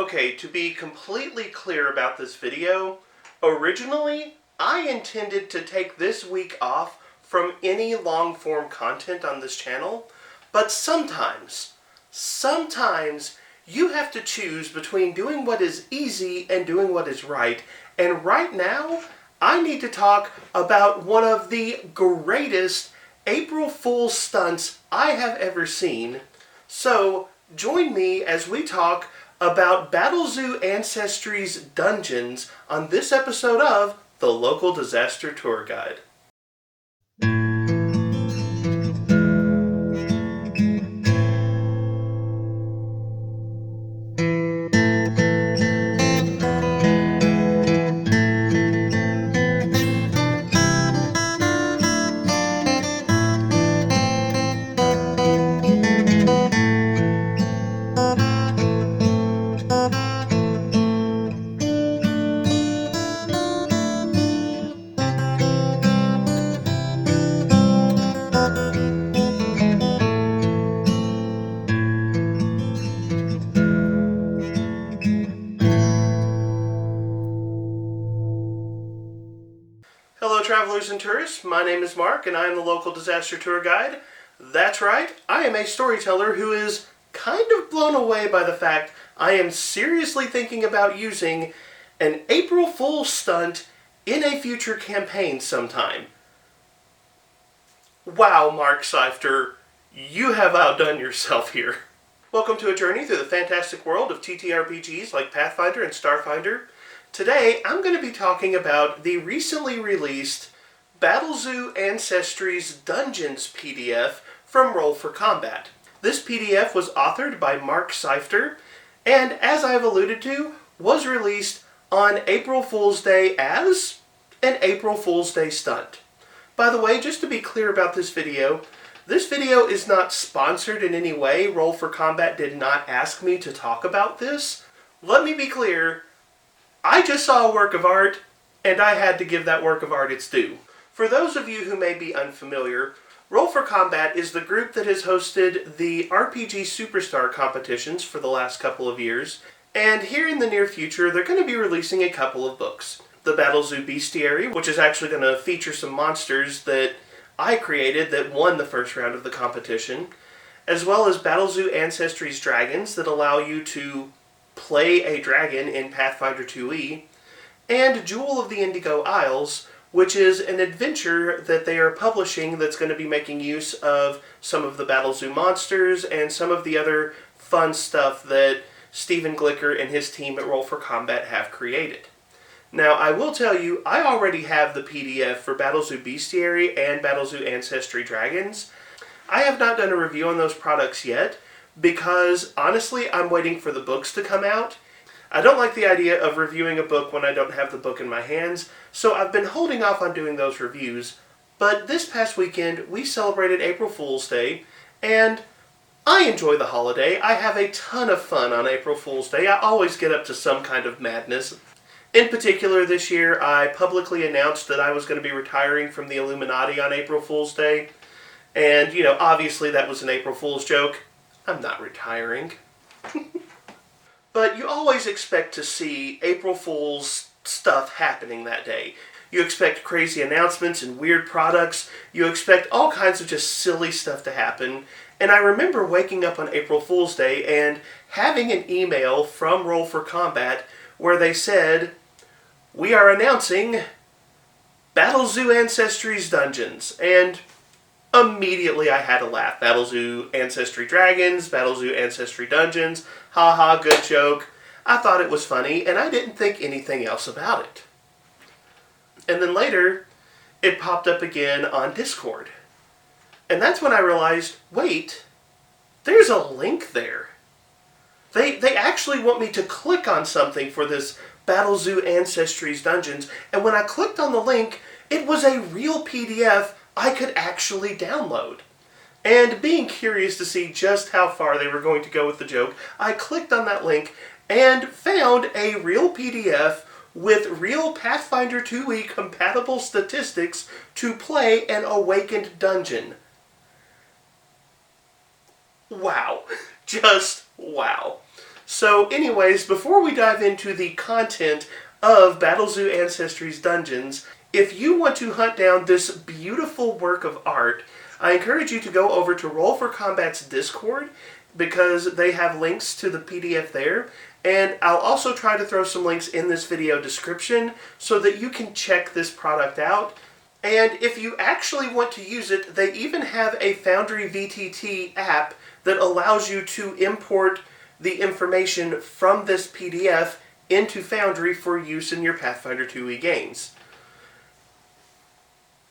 Okay, to be completely clear about this video, originally I intended to take this week off from any long-form content on this channel, but sometimes you have to choose between doing what is easy and doing what is right, and right now I need to talk about one of the greatest April Fool's stunts I have ever seen. So join me as we talk about Battlezoo Ancestries Dungeons on this episode of The Local Disaster Tour Guide. Hello travelers and tourists, my name is Mark and I am the local disaster tour guide. That's right, I am a storyteller who is kind of blown away by the fact I am seriously thinking about using an April Fool's stunt in a future campaign sometime. Wow, Mark Seifter, you have outdone yourself here. Welcome to a journey through the fantastic world of TTRPGs like Pathfinder and Starfinder. Today, I'm going to be talking about the recently released Battlezoo Ancestries Dungeons PDF from Roll for Combat. This PDF was authored by Mark Seifter, and as I've alluded to, was released on April Fool's Day as an April Fool's Day stunt. By the way, just to be clear about this video is not sponsored in any way. Roll for Combat did not ask me to talk about this. Let me be clear. I just saw a work of art, and I had to give that work of art its due. For those of you who may be unfamiliar, Roll for Combat is the group that has hosted the RPG Superstar competitions for the last couple of years, and here in the near future, they're going to be releasing a couple of books. The Battlezoo Bestiary, which is actually going to feature some monsters that I created that won the first round of the competition, as well as Battlezoo Ancestries Dragons that allow you to play a dragon in Pathfinder 2e, and Jewel of the Indigo Isles, which is an adventure that they are publishing that's going to be making use of some of the Battlezoo monsters and some of the other fun stuff that Stephen Glicker and his team at Roll for Combat have created. Now, I will tell you, I already have the PDF for Battlezoo Bestiary and Battlezoo Ancestry Dragons. I have not done a review on those products yet, because, honestly, I'm waiting for the books to come out. I don't like the idea of reviewing a book when I don't have the book in my hands, so I've been holding off on doing those reviews. But this past weekend, we celebrated April Fool's Day, and I enjoy the holiday. I have a ton of fun on April Fool's Day. I always get up to some kind of madness. In particular, this year, I publicly announced that I was going to be retiring from the Illuminati on April Fool's Day. And, obviously that was an April Fool's joke. I'm not retiring. But you always expect to see April Fool's stuff happening that day. You expect crazy announcements and weird products. You expect all kinds of just silly stuff to happen. And I remember waking up on April Fool's Day and having an email from Roll for Combat where they said, "We are announcing Battlezoo Ancestries Dungeons." And immediately I had to laugh. Battlezoo Ancestry Dragons, Battlezoo Ancestry Dungeons, haha, good joke. I thought it was funny, and I didn't think anything else about it. And then later, it popped up again on Discord. And that's when I realized, wait, there's a link there. They actually want me to click on something for this Battlezoo Ancestries Dungeons, and when I clicked on the link, it was a real PDF I could actually download. And being curious to see just how far they were going to go with the joke, I clicked on that link and found a real PDF with real Pathfinder 2e compatible statistics to play an Awakened dungeon. Wow. Just wow. So anyways, before we dive into the content of Battlezoo Ancestries Dungeons, if you want to hunt down this beautiful work of art, I encourage you to go over to Roll for Combat's Discord, because they have links to the PDF there, and I'll also try to throw some links in this video description so that you can check this product out. And if you actually want to use it, they even have a Foundry VTT app that allows you to import the information from this PDF into Foundry for use in your Pathfinder 2e games.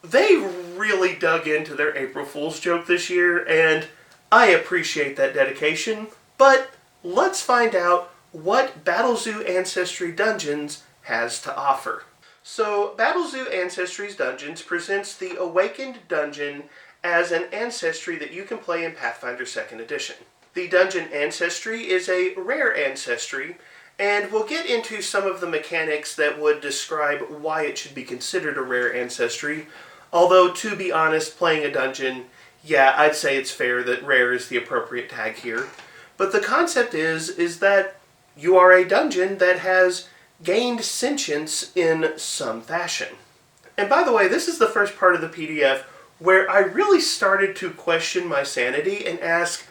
They really dug into their April Fool's joke this year, and I appreciate that dedication, but let's find out what Battlezoo Ancestry Dungeons has to offer. So, Battlezoo Ancestries Dungeons presents the Awakened Dungeon as an ancestry that you can play in Pathfinder 2nd Edition. The dungeon Ancestry is a rare ancestry, and we'll get into some of the mechanics that would describe why it should be considered a rare ancestry, although, to be honest, playing a dungeon, yeah, I'd say it's fair that rare is the appropriate tag here. But the concept is that you are a dungeon that has gained sentience in some fashion. And by the way, this is the first part of the PDF where I really started to question my sanity and ask,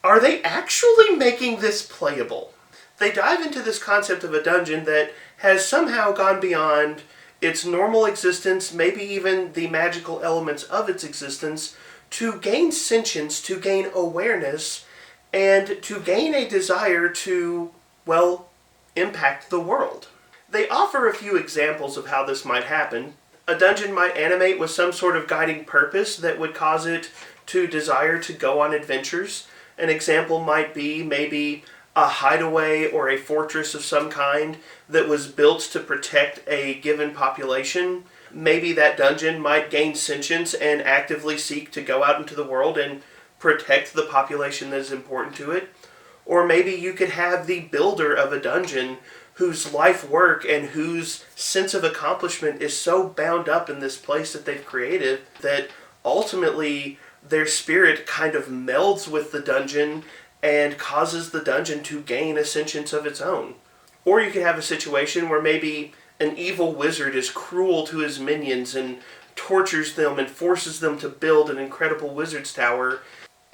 are they actually making this playable? They dive into this concept of a dungeon that has somehow gone beyond its normal existence, maybe even the magical elements of its existence, to gain sentience, to gain awareness, and to gain a desire to, well, impact the world. They offer a few examples of how this might happen. A dungeon might animate with some sort of guiding purpose that would cause it to desire to go on adventures. An example might be maybe a hideaway or a fortress of some kind that was built to protect a given population. Maybe that dungeon might gain sentience and actively seek to go out into the world and protect the population that is important to it. Or maybe you could have the builder of a dungeon whose life work and whose sense of accomplishment is so bound up in this place that they've created that ultimately their spirit kind of melds with the dungeon and causes the dungeon to gain a sentience of its own. Or you could have a situation where maybe an evil wizard is cruel to his minions and tortures them and forces them to build an incredible wizard's tower.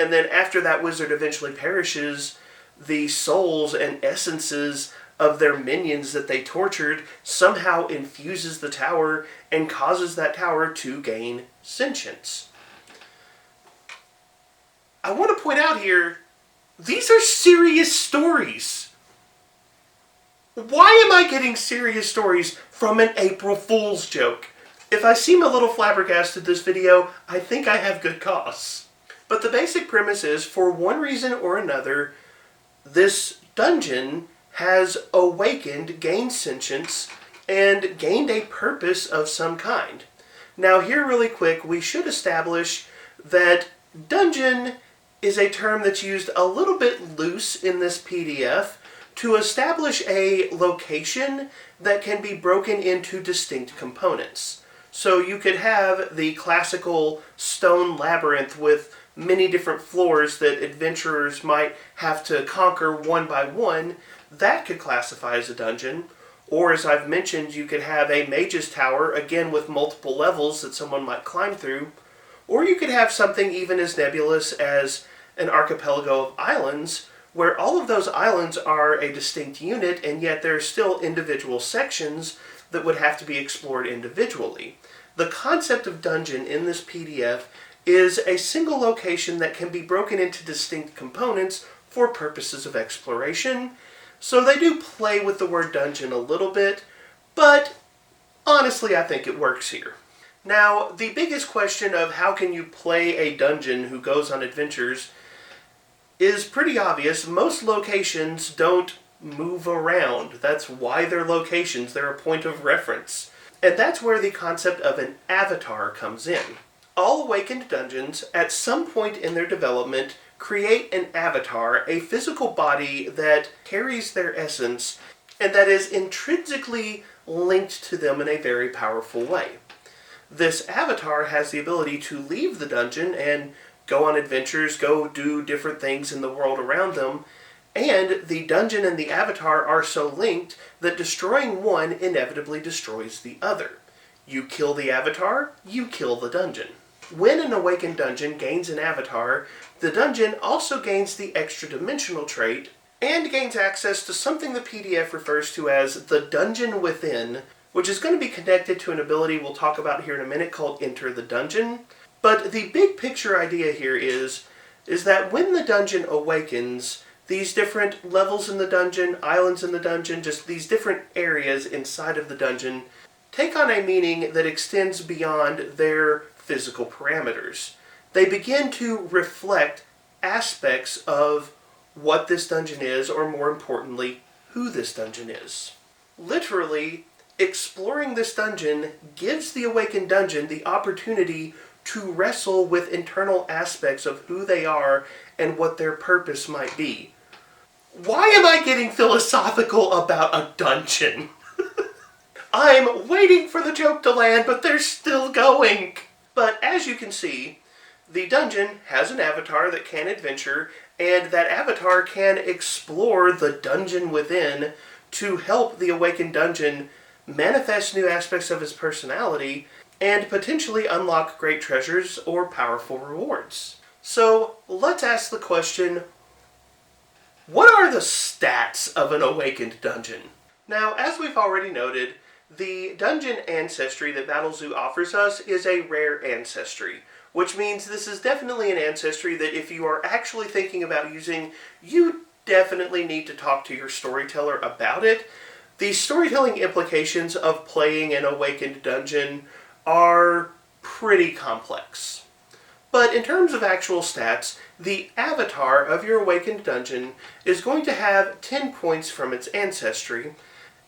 And then after that wizard eventually perishes, the souls and essences of their minions that they tortured somehow infuses the tower and causes that tower to gain sentience. I want to point out here, these are serious stories. Why am I getting serious stories from an April Fool's joke? If I seem a little flabbergasted this video, I think I have good cause. But the basic premise is, for one reason or another, this dungeon has awakened, gained sentience, and gained a purpose of some kind. Now here really quick, we should establish that dungeon is a term that's used a little bit loose in this PDF to establish a location that can be broken into distinct components. So you could have the classical stone labyrinth with many different floors that adventurers might have to conquer one by one. That could classify as a dungeon. Or, as I've mentioned, you could have a mage's tower, again with multiple levels that someone might climb through. Or you could have something even as nebulous as an archipelago of islands, where all of those islands are a distinct unit, and yet there are still individual sections that would have to be explored individually. The concept of dungeon in this PDF is a single location that can be broken into distinct components for purposes of exploration. So they do play with the word dungeon a little bit, but honestly I think it works here. Now, the biggest question of how can you play a dungeon who goes on adventures is pretty obvious. Most locations don't move around. That's why they're locations. They're a point of reference. And that's where the concept of an avatar comes in. All awakened dungeons, at some point in their development, create an avatar, a physical body that carries their essence and that is intrinsically linked to them in a very powerful way. This avatar has the ability to leave the dungeon and go on adventures, go do different things in the world around them, And the dungeon and the avatar are so linked that destroying one inevitably destroys the other. You kill the avatar, you kill the dungeon. When an awakened dungeon gains an avatar, the dungeon also gains the extra dimensional trait and gains access to something the PDF refers to as the dungeon within, which is going to be connected to an ability we'll talk about here in a minute called Enter the Dungeon. But the big picture idea here is that when the dungeon awakens, these different levels in the dungeon, islands in the dungeon, just these different areas inside of the dungeon take on a meaning that extends beyond their physical parameters. They begin to reflect aspects of what this dungeon is, or more importantly, who this dungeon is. Literally, exploring this dungeon gives the awakened dungeon the opportunity to wrestle with internal aspects of who they are and what their purpose might be. Why am I getting philosophical about a dungeon? I'm waiting for the joke to land, but they're still going. But as you can see, the dungeon has an avatar that can adventure, and that avatar can explore the dungeon within to help the awakened dungeon manifest new aspects of his personality and potentially unlock great treasures or powerful rewards. So let's ask the question, what are the stats of an awakened dungeon? Now, as we've already noted, the dungeon ancestry that Battlezoo offers us is a rare ancestry, which means this is definitely an ancestry that if you are actually thinking about using, you definitely need to talk to your storyteller about it. The storytelling implications of playing an awakened dungeon are pretty complex. But in terms of actual stats, the avatar of your awakened dungeon is going to have 10 points from its ancestry,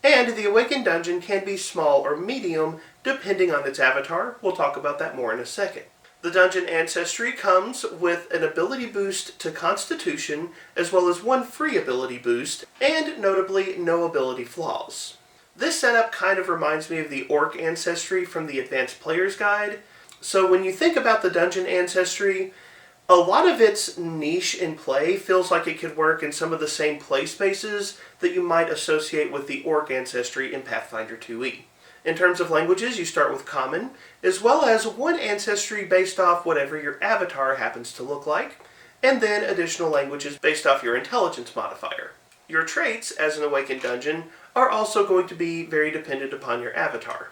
and the awakened dungeon can be small or medium depending on its avatar. We'll talk about that more in a second. The dungeon ancestry comes with an ability boost to Constitution, as well as one free ability boost, and notably no ability flaws. This setup kind of reminds me of the Orc ancestry from the Advanced Player's Guide. So when you think about the dungeon ancestry, a lot of its niche in play feels like it could work in some of the same play spaces that you might associate with the Orc ancestry in Pathfinder 2e. In terms of languages, you start with Common, as well as one ancestry based off whatever your avatar happens to look like, and then additional languages based off your intelligence modifier. Your traits as an awakened dungeon are also going to be very dependent upon your avatar.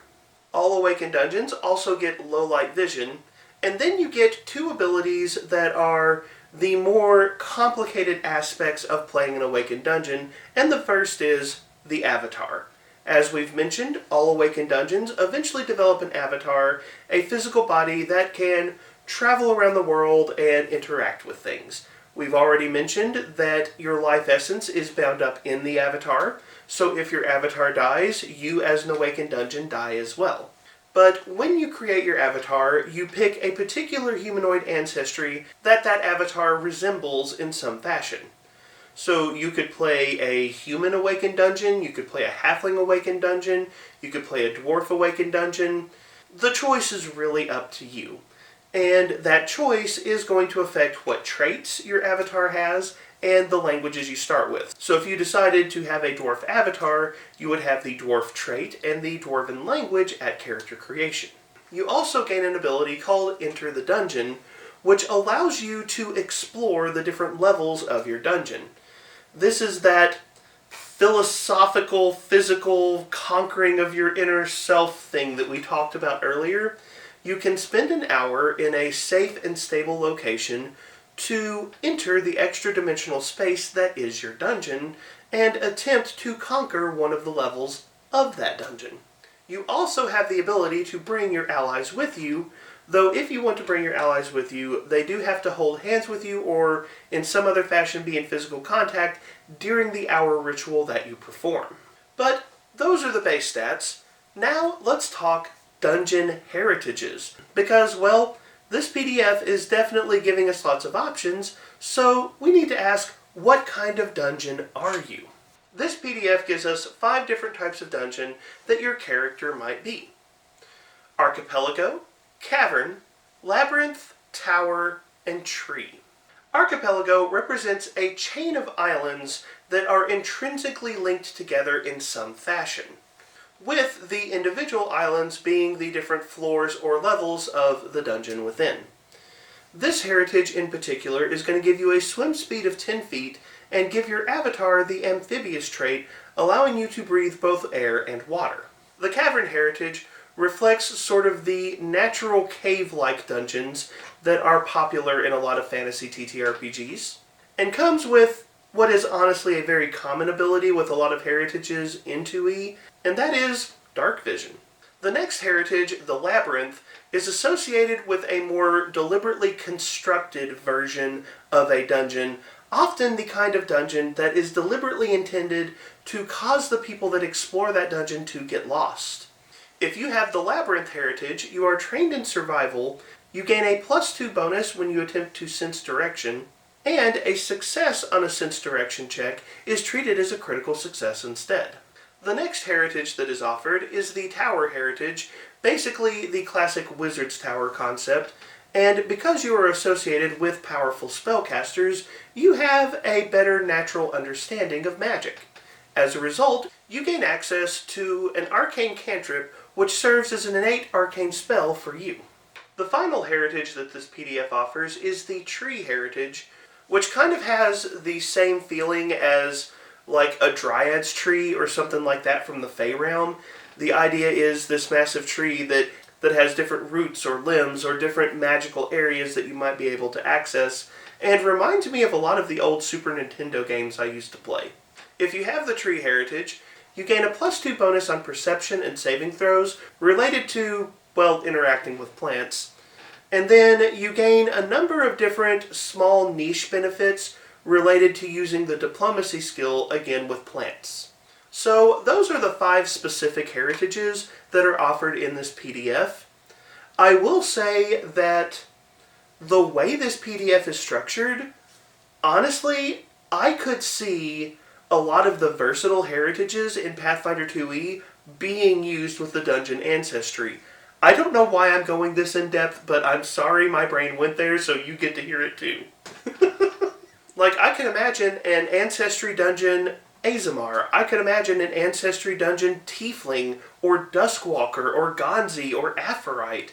All awakened dungeons also get low light vision, and then you get two abilities that are the more complicated aspects of playing an awakened dungeon, and the first is the avatar. As we've mentioned, all awakened dungeons eventually develop an avatar, a physical body that can travel around the world and interact with things. We've already mentioned that your life essence is bound up in the avatar, so if your avatar dies, you as an awakened dungeon die as well. But when you create your avatar, you pick a particular humanoid ancestry that avatar resembles in some fashion. So you could play a human awakened dungeon, you could play a halfling awakened dungeon, you could play a dwarf awakened dungeon. The choice is really up to you. And that choice is going to affect what traits your avatar has and the languages you start with. So if you decided to have a dwarf avatar, you would have the dwarf trait and the dwarven language at character creation. You also gain an ability called Enter the Dungeon, which allows you to explore the different levels of your dungeon. This is that philosophical, physical conquering of your inner self thing that we talked about earlier. You can spend an hour in a safe and stable location to enter the extra dimensional space that is your dungeon and attempt to conquer one of the levels of that dungeon. You also have the ability to bring your allies with you, though if you want to bring your allies with you, they do have to hold hands with you or in some other fashion be in physical contact during the hour ritual that you perform. But those are the base stats. Now let's talk dungeon heritages, because, well, this PDF is definitely giving us lots of options, so we need to ask, what kind of dungeon are you? This PDF gives us 5 different types of dungeon that your character might be: Archipelago, Cavern, Labyrinth, Tower, and Tree. Archipelago represents a chain of islands that are intrinsically linked together in some fashion, with the individual islands being the different floors or levels of the dungeon within. This heritage in particular is going to give you a swim speed of 10 feet and give your avatar the amphibious trait, allowing you to breathe both air and water. The cavern heritage reflects sort of the natural cave-like dungeons that are popular in a lot of fantasy TTRPGs, and comes with what is honestly a very common ability with a lot of heritages in 2E, and that is dark vision. The next heritage, the Labyrinth, is associated with a more deliberately constructed version of a dungeon, often the kind of dungeon that is deliberately intended to cause the people that explore that dungeon to get lost. If you have the Labyrinth heritage, you are trained in survival, you gain a +2 bonus when you attempt to sense direction, and a success on a sense direction check is treated as a critical success instead. The next heritage that is offered is the Tower heritage, basically the classic Wizard's Tower concept, and because you are associated with powerful spellcasters, you have a better natural understanding of magic. As a result, you gain access to an arcane cantrip which serves as an innate arcane spell for you. The final heritage that this PDF offers is the Tree heritage, which kind of has the same feeling as like a Dryad's tree or something like that from the Fey realm. The idea is this massive tree that has different roots or limbs or different magical areas that you might be able to access, and reminds me of a lot of the old Super Nintendo games I used to play. If you have the Tree heritage, you gain a +2 bonus on perception and saving throws related to, well, interacting with plants. And then you gain a number of different small niche benefits related to using the diplomacy skill, again with plants. So those are the 5 specific heritages that are offered in this PDF. I will say that the way this PDF is structured, honestly, I could see a lot of the versatile heritages in Pathfinder 2E being used with the dungeon Ancestry. I don't know why I'm going this in depth, but I'm sorry my brain went there, so you get to hear it too. Like, I can imagine an Ancestry dungeon Azamar. I can imagine an Ancestry dungeon Tiefling, or Duskwalker, or Gonzi, or Aphorite.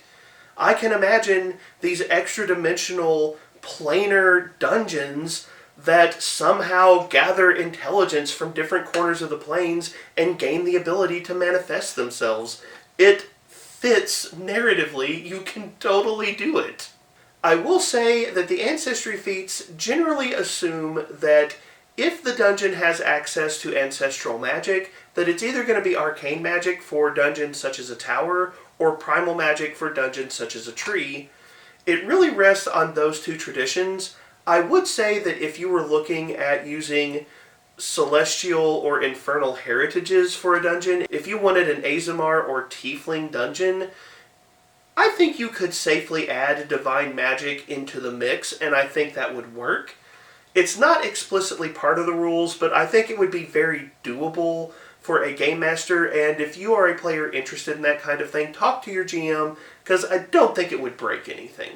I can imagine these extra-dimensional, planar dungeons that somehow gather intelligence from different corners of the planes and gain the ability to manifest themselves. It fits narratively. You can totally do it. I will say that the Ancestry feats generally assume that if the dungeon has access to ancestral magic, that it's either going to be arcane magic for dungeons such as a tower, or primal magic for dungeons such as a tree. It really rests on those 2 traditions. I would say that if you were looking at using celestial or infernal heritages for a dungeon, if you wanted an Azamar or Tiefling dungeon, I think you could safely add divine magic into the mix, and I think that would work. It's not explicitly part of the rules, but I think it would be very doable for a game master, and if you are a player interested in that kind of thing, talk to your GM, because I don't think it would break anything.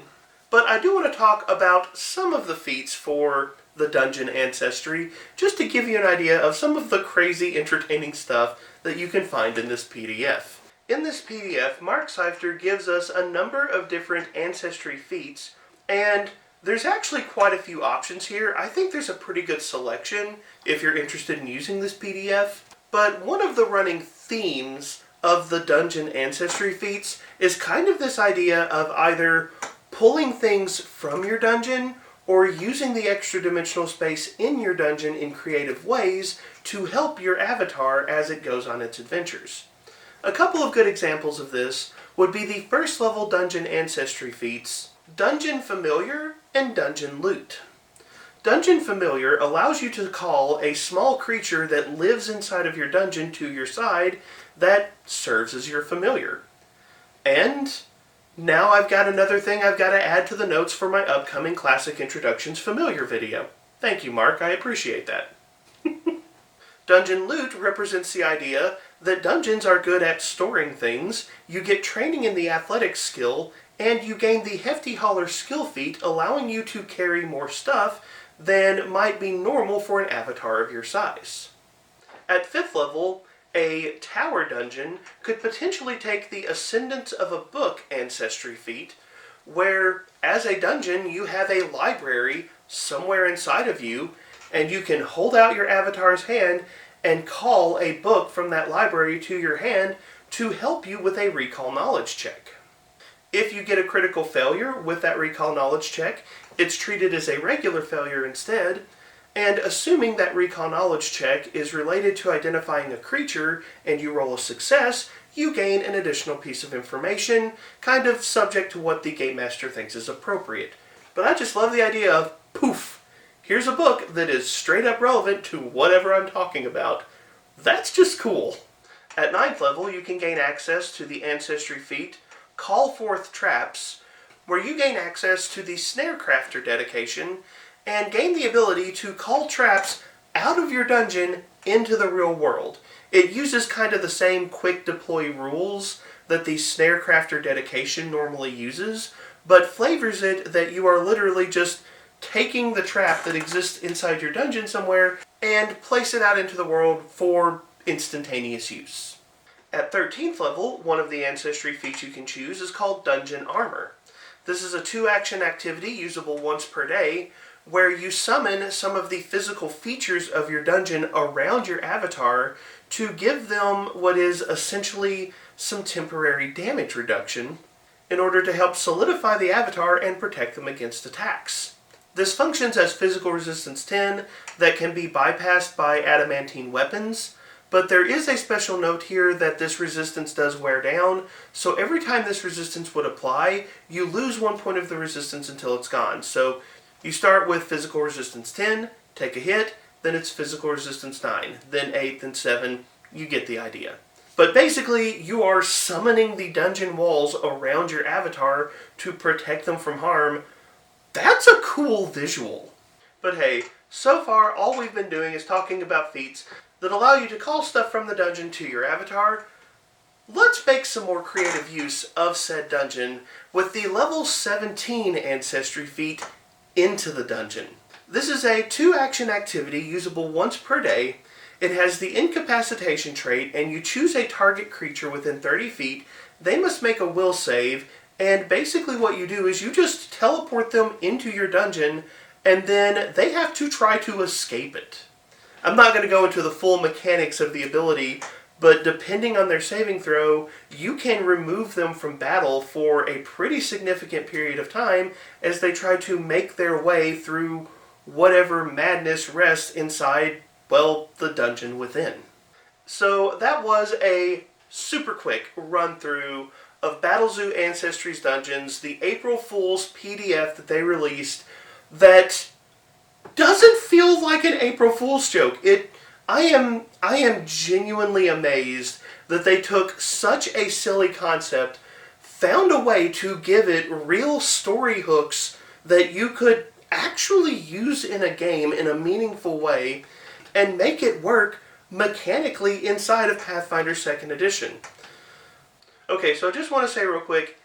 But I do want to talk about some of the feats for the dungeon Ancestry, just to give you an idea of some of the crazy, entertaining stuff that you can find in this PDF. In this PDF, Mark Seifter gives us a number of different Ancestry feats, and there's actually quite a few options here. I think there's a pretty good selection if you're interested in using this PDF. But one of the running themes of the dungeon Ancestry feats is kind of this idea of either pulling things from your dungeon or using the extra dimensional space in your dungeon in creative ways to help your avatar as it goes on its adventures. A couple of good examples of this would be the first level dungeon Ancestry feats, Dungeon Familiar and Dungeon Loot. Dungeon Familiar allows you to call a small creature that lives inside of your dungeon to your side that serves as your familiar. And now I've got another thing I've got to add to the notes for my upcoming Classic Introductions Familiar video. Thank you, Mark. I appreciate that. Dungeon Loot represents the idea that dungeons are good at storing things, you get training in the athletics skill, and you gain the Hefty Hauler skill feat, allowing you to carry more stuff than might be normal for an avatar of your size. At 5th level, a tower dungeon could potentially take the Ascendance of a Book Ancestry feat, where, as a dungeon, you have a library somewhere inside of you, and you can hold out your avatar's hand and call a book from that library to your hand to help you with a recall knowledge check. If you get a critical failure with that recall knowledge check, it's treated as a regular failure instead, and assuming that recall knowledge check is related to identifying a creature and you roll a success, you gain an additional piece of information, kind of subject to what the game master thinks is appropriate. But I just love the idea of, poof, here's a book that is straight up relevant to whatever I'm talking about. That's just cool. At 9th level, you can gain access to the Ancestry feat, Call Forth Traps, where you gain access to the Snarecrafter dedication and gain the ability to call traps out of your dungeon into the real world. It uses kind of the same quick deploy rules that the Snarecrafter dedication normally uses, but flavors it that you are literally just taking the trap that exists inside your dungeon somewhere and place it out into the world for instantaneous use. At 13th level, one of the Ancestry feats you can choose is called Dungeon Armor. This is a 2-action activity usable once per day, where you summon some of the physical features of your dungeon around your avatar to give them what is essentially some temporary damage reduction in order to help solidify the avatar and protect them against attacks. This functions as physical resistance 10 that can be bypassed by adamantine weapons, but there is a special note here that this resistance does wear down, so every time this resistance would apply, you lose 1 point of the resistance until it's gone. So you start with physical resistance 10, take a hit, then it's physical resistance 9, then 8, then 7, you get the idea. But basically, you are summoning the dungeon walls around your avatar to protect them from harm. That's a cool visual. But hey, so far all we've been doing is talking about feats that allow you to call stuff from the dungeon to your avatar. Let's make some more creative use of said dungeon with the level 17 Ancestry feat, Into the Dungeon. This is a 2-action activity usable once per day. It has the incapacitation trait, and you choose a target creature within 30 feet. They must make a will save, and basically what you do is you just teleport them into your dungeon, and then they have to try to escape it. I'm not going to go into the full mechanics of the ability, but depending on their saving throw, you can remove them from battle for a pretty significant period of time as they try to make their way through whatever madness rests inside, well, the dungeon within. So that was a super quick run through of Battlezoo Ancestries Dungeons, the April Fool's PDF that they released that doesn't feel like an April Fool's joke. I am genuinely amazed that they took such a silly concept, found a way to give it real story hooks that you could actually use in a game in a meaningful way, and make it work mechanically inside of Pathfinder 2nd Edition. Okay, so I just want to say real quick,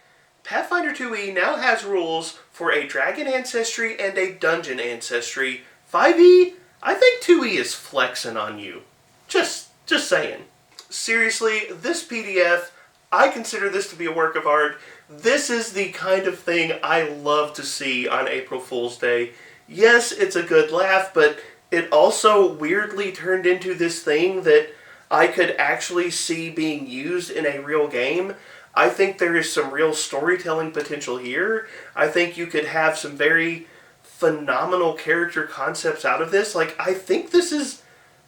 Pathfinder 2e now has rules for a Dragon Ancestry and a Dungeon Ancestry. 5e, I think 2e is flexing on you. Just saying. Seriously, this PDF, I consider this to be a work of art. This is the kind of thing I love to see on April Fool's Day. Yes, it's a good laugh, but it also weirdly turned into this thing that I could actually see being used in a real game. I think there is some real storytelling potential here. I think you could have some very phenomenal character concepts out of this. Like, I think this is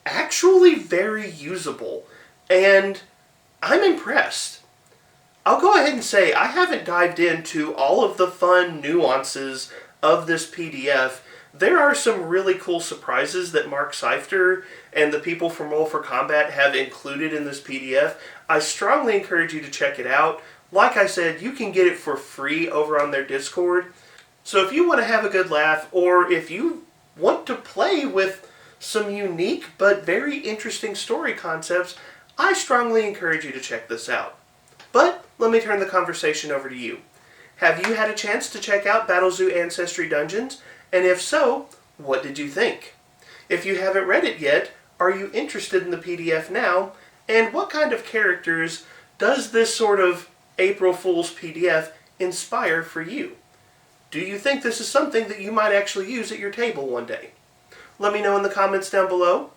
actually very usable, and I'm impressed. I'll go ahead and say I haven't dived into all of the fun nuances of this PDF. There are some really cool surprises that Mark Seifter and the people from Roll for Combat have included in this PDF. I strongly encourage you to check it out. Like I said, you can get it for free over on their Discord. So if you want to have a good laugh, or if you want to play with some unique but very interesting story concepts, I strongly encourage you to check this out. But let me turn the conversation over to you. Have you had a chance to check out Battlezoo Ancestry Dungeons? And if so, what did you think? If you haven't read it yet, are you interested in the PDF now? And what kind of characters does this sort of April Fool's PDF inspire for you? Do you think this is something that you might actually use at your table one day? Let me know in the comments down below.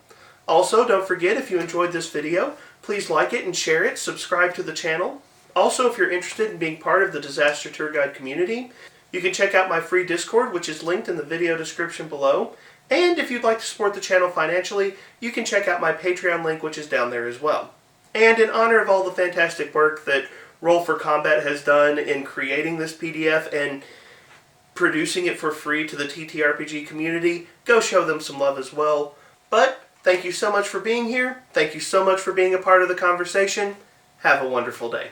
Also, don't forget, if you enjoyed this video, please like it and share it, subscribe to the channel. Also, if you're interested in being part of the Disaster Tour Guide community, you can check out my free Discord, which is linked in the video description below. And if you'd like to support the channel financially, you can check out my Patreon link, which is down there as well. And in honor of all the fantastic work that Roll for Combat has done in creating this PDF and producing it for free to the TTRPG community, go show them some love as well. But thank you so much for being here. Thank you so much for being a part of the conversation. Have a wonderful day.